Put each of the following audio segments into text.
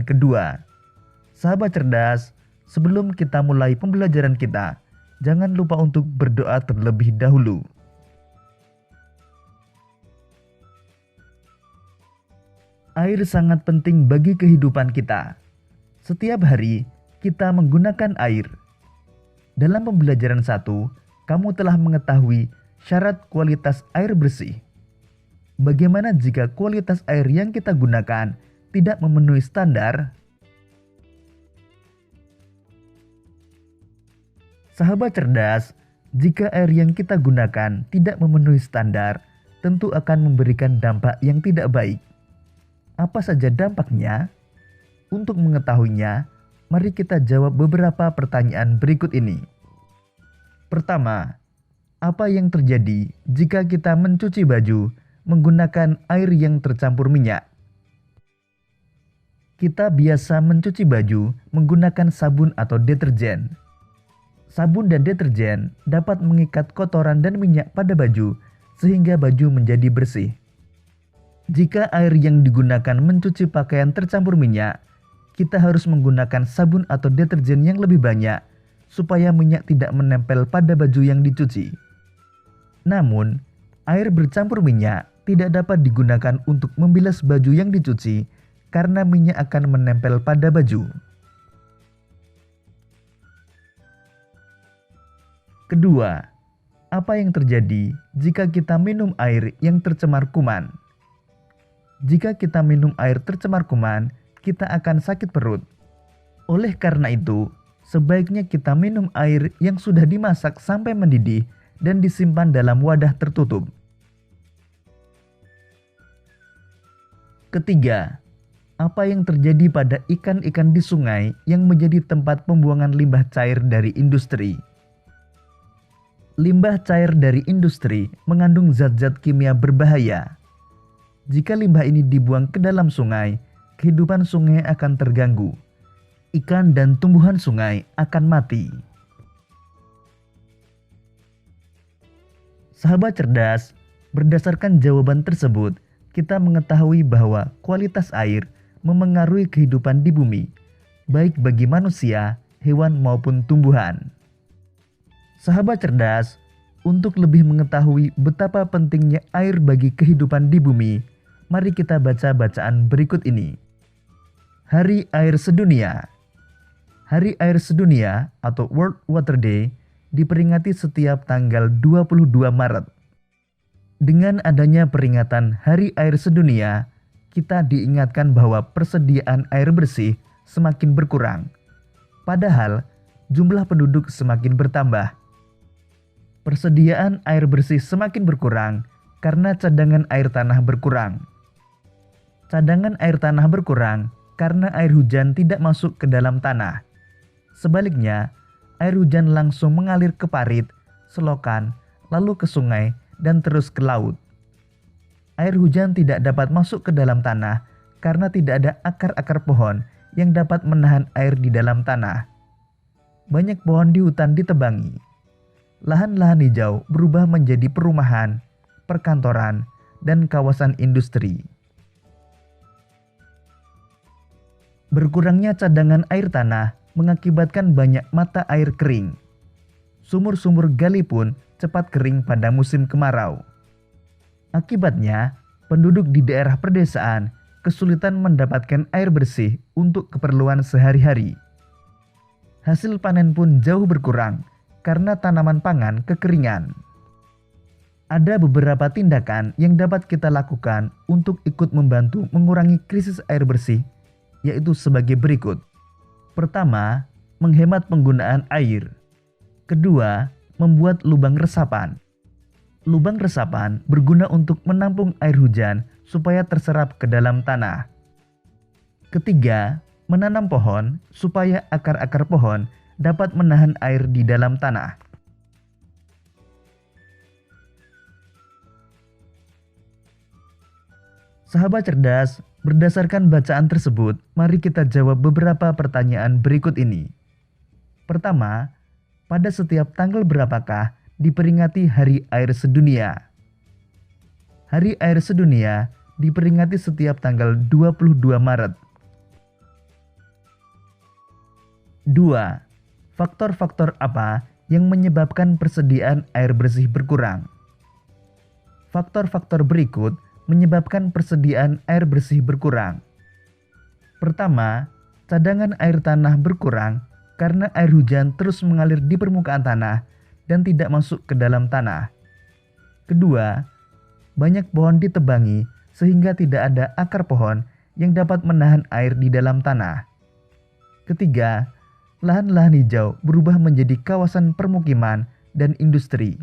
kedua. Sahabat cerdas, sebelum kita mulai pembelajaran kita, jangan lupa untuk berdoa terlebih dahulu. Air sangat penting bagi kehidupan kita. Setiap hari kita menggunakan air. Dalam pembelajaran 1, kamu telah mengetahui syarat kualitas air bersih. Bagaimana jika kualitas air yang kita gunakan tidak memenuhi standar? Sahabat cerdas, jika air yang kita gunakan tidak memenuhi standar, tentu akan memberikan dampak yang tidak baik. Apa saja dampaknya? Untuk mengetahuinya, mari kita jawab beberapa pertanyaan berikut ini. Pertama, apa yang terjadi jika kita mencuci baju menggunakan air yang tercampur minyak? Kita biasa mencuci baju menggunakan sabun atau deterjen. Sabun dan deterjen dapat mengikat kotoran dan minyak pada baju sehingga baju menjadi bersih. Jika air yang digunakan mencuci pakaian tercampur minyak, kita harus menggunakan sabun atau deterjen yang lebih banyak supaya minyak tidak menempel pada baju yang dicuci. Namun, air bercampur minyak tidak dapat digunakan untuk membilas baju yang dicuci karena minyak akan menempel pada baju. Kedua, apa yang terjadi jika kita minum air yang tercemar kuman? Jika kita minum air tercemar kuman, kita akan sakit perut. Oleh karena itu, sebaiknya kita minum air yang sudah dimasak sampai mendidih dan disimpan dalam wadah tertutup. Ketiga, apa yang terjadi pada ikan-ikan di sungai yang menjadi tempat pembuangan limbah cair dari industri? Limbah cair dari industri mengandung zat-zat kimia berbahaya. Jika limbah ini dibuang ke dalam sungai, kehidupan sungai akan terganggu. Ikan dan tumbuhan sungai akan mati. Sahabat cerdas, berdasarkan jawaban tersebut, kita mengetahui bahwa kualitas air memengaruhi kehidupan di bumi, baik bagi manusia, hewan maupun tumbuhan. Sahabat cerdas, untuk lebih mengetahui betapa pentingnya air bagi kehidupan di bumi, mari kita baca bacaan berikut ini. Hari Air Sedunia. Hari Air Sedunia atau World Water Day diperingati setiap tanggal 22 Maret. Dengan adanya peringatan Hari Air Sedunia, kita diingatkan bahwa persediaan air bersih semakin berkurang. Padahal, jumlah penduduk semakin bertambah. Persediaan air bersih semakin berkurang karena cadangan air tanah berkurang. Cadangan air tanah berkurang karena air hujan tidak masuk ke dalam tanah. Sebaliknya, air hujan langsung mengalir ke parit, selokan, lalu ke sungai, dan terus ke laut. Air hujan tidak dapat masuk ke dalam tanah karena tidak ada akar-akar pohon yang dapat menahan air di dalam tanah. Banyak pohon di hutan ditebangi. Lahan-lahan hijau berubah menjadi perumahan, perkantoran, dan kawasan industri. Berkurangnya cadangan air tanah mengakibatkan banyak mata air kering. Sumur-sumur gali pun cepat kering pada musim kemarau. Akibatnya, penduduk di daerah pedesaan kesulitan mendapatkan air bersih untuk keperluan sehari-hari. Hasil panen pun jauh berkurang karena tanaman pangan kekeringan. Ada beberapa tindakan yang dapat kita lakukan untuk ikut membantu mengurangi krisis air bersih, yaitu sebagai berikut. Pertama, menghemat penggunaan air. Kedua, membuat lubang resapan. Lubang resapan berguna untuk menampung air hujan supaya terserap ke dalam tanah. Ketiga, menanam pohon supaya akar-akar pohon dapat menahan air di dalam tanah. Sahabat cerdas, berdasarkan bacaan tersebut, mari kita jawab beberapa pertanyaan berikut ini. Pertama, pada setiap tanggal berapakah diperingati Hari Air Sedunia? Hari Air Sedunia diperingati setiap tanggal 22 Maret. 2. Faktor-faktor apa yang menyebabkan persediaan air bersih berkurang? Faktor-faktor berikut menyebabkan persediaan air bersih berkurang. Pertama, cadangan air tanah berkurang karena air hujan terus mengalir di permukaan tanah dan tidak masuk ke dalam tanah. Kedua, banyak pohon ditebangi sehingga tidak ada akar pohon yang dapat menahan air di dalam tanah. Ketiga, lahan-lahan hijau berubah menjadi kawasan permukiman dan industri.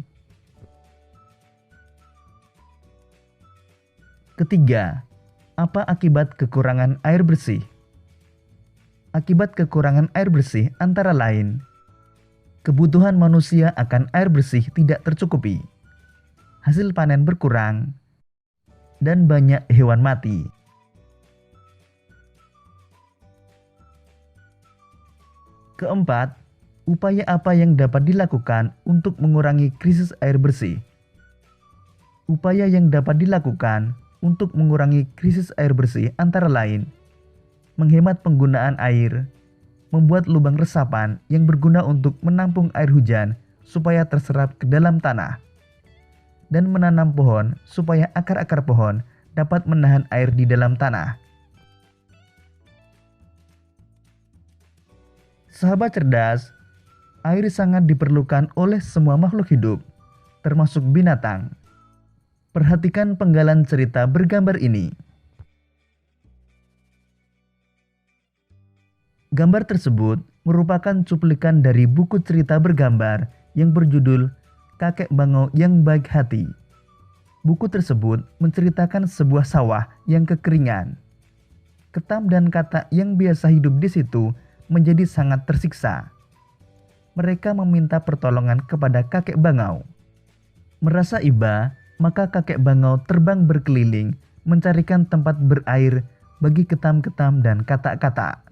Ketiga, apa akibat kekurangan air bersih? Akibat kekurangan air bersih antara lain, kebutuhan manusia akan air bersih tidak tercukupi, hasil panen berkurang, dan banyak hewan mati. Keempat, upaya apa yang dapat dilakukan untuk mengurangi krisis air bersih? Upaya yang dapat dilakukan untuk mengurangi krisis air bersih antara lain, menghemat penggunaan air, membuat lubang resapan yang berguna untuk menampung air hujan supaya terserap ke dalam tanah, dan menanam pohon supaya akar-akar pohon dapat menahan air di dalam tanah. Sahabat cerdas, air sangat diperlukan oleh semua makhluk hidup, termasuk binatang. Perhatikan penggalan cerita bergambar ini. Gambar tersebut merupakan cuplikan dari buku cerita bergambar yang berjudul Kakek Bangau yang Baik Hati. Buku tersebut menceritakan sebuah sawah yang kekeringan. Ketam dan katak yang biasa hidup di situ menjadi sangat tersiksa. Mereka meminta pertolongan kepada kakek Bangau. Merasa iba, maka kakek Bangau terbang berkeliling mencarikan tempat berair bagi ketam-ketam dan katak-katak.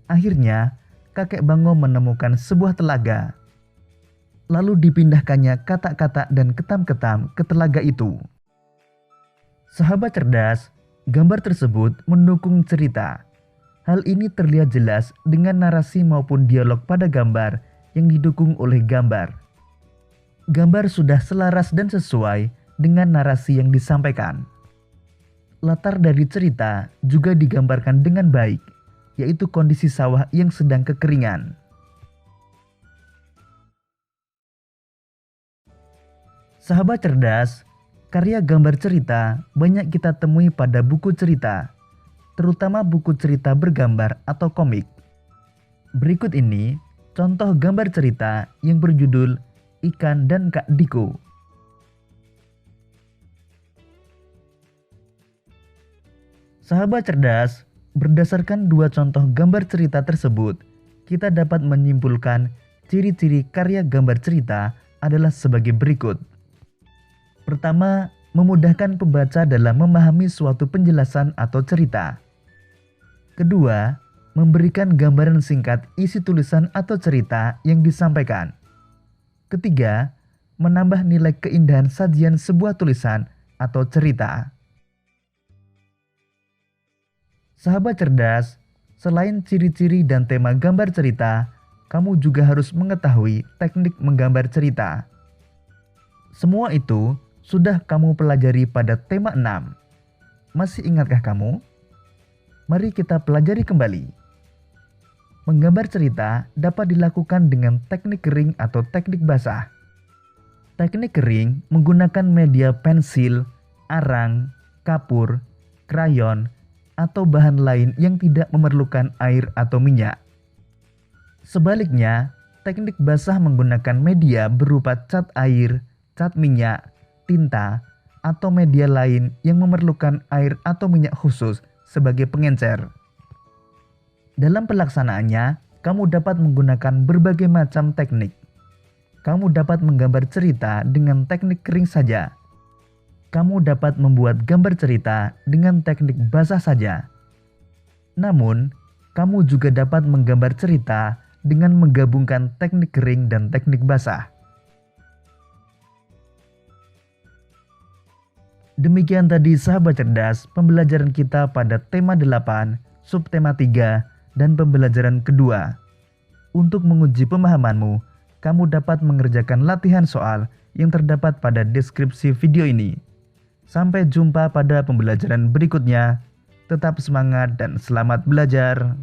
Akhirnya, kakek Bangau menemukan sebuah telaga. Lalu dipindahkannya katak-katak dan ketam-ketam ke telaga itu. Sahabat cerdas, gambar tersebut mendukung cerita. Hal ini terlihat jelas dengan narasi maupun dialog pada gambar yang didukung oleh gambar. Gambar sudah selaras dan sesuai dengan narasi yang disampaikan. Latar dari cerita juga digambarkan dengan baik, yaitu kondisi sawah yang sedang kekeringan. Sahabat cerdas, karya gambar cerita banyak kita temui pada buku cerita, terutama buku cerita bergambar atau komik. Berikut ini contoh gambar cerita yang berjudul Ikan dan Kak Diko. Sahabat cerdas, berdasarkan dua contoh gambar cerita tersebut, kita dapat menyimpulkan ciri-ciri karya gambar cerita adalah sebagai berikut. Pertama, memudahkan pembaca dalam memahami suatu penjelasan atau cerita. Kedua, memberikan gambaran singkat isi tulisan atau cerita yang disampaikan. Ketiga, menambah nilai keindahan sajian sebuah tulisan atau cerita. Sahabat cerdas, selain ciri-ciri dan tema gambar cerita, kamu juga harus mengetahui teknik menggambar cerita. Semua itu sudah kamu pelajari pada tema 6. Masih ingatkah kamu? Mari kita pelajari kembali. Menggambar cerita dapat dilakukan dengan teknik kering atau teknik basah. Teknik kering menggunakan media pensil, arang, kapur, krayon, atau bahan lain yang tidak memerlukan air atau minyak. Sebaliknya, teknik basah menggunakan media berupa cat air, cat minyak, tinta, atau media lain yang memerlukan air atau minyak khusus sebagai pengencer. Dalam pelaksanaannya, kamu dapat menggunakan berbagai macam teknik. Kamu dapat menggambar cerita dengan teknik kering saja. Kamu dapat membuat gambar cerita dengan teknik basah saja. Namun, kamu juga dapat menggambar cerita dengan menggabungkan teknik kering dan teknik basah. Demikian tadi sahabat cerdas pembelajaran kita pada tema 8, subtema 3, dan pembelajaran kedua. Untuk menguji pemahamanmu, kamu dapat mengerjakan latihan soal yang terdapat pada deskripsi video ini. Sampai jumpa pada pembelajaran berikutnya. Tetap semangat dan selamat belajar.